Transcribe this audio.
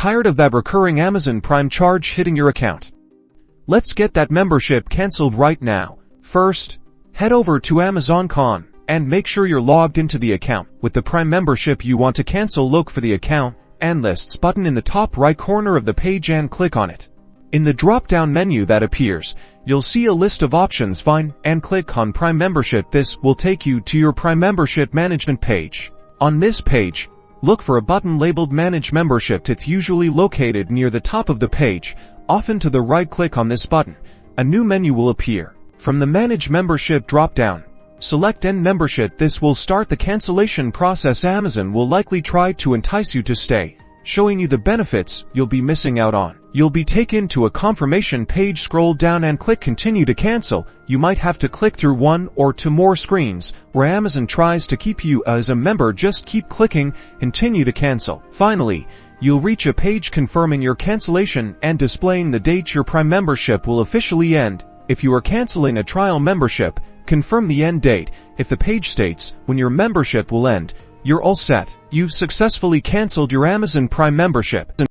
Tired of that recurring Amazon Prime charge hitting your account? Let's get that membership canceled right now. First, head over to Amazon.com and make sure you're logged into the account. With the Prime membership you want to cancel, look for the Account and Lists button in the top right corner of the page and click on it. In the drop-down menu that appears, you'll see a list of options. Find and click on Prime Membership. This will take you to your Prime Membership Management page. On this page, look for a button labeled Manage Membership. It's usually located near the top of the page, often to the right. Click on this button. A new menu will appear. From the Manage Membership drop-down, select End Membership. This will start the cancellation process. Amazon will likely try to entice you to stay, showing you the benefits you'll be missing out on. You'll be taken to a confirmation page. Scroll down and click Continue to cancel. You might have to click through one or two more screens where Amazon tries to keep you as a member. Just keep clicking Continue to cancel. Finally, you'll reach a page confirming your cancellation and displaying the date your Prime membership will officially end. If you are canceling a trial membership, confirm the end date. If the page states when your membership will end, you're all set. You've successfully canceled your Amazon Prime membership.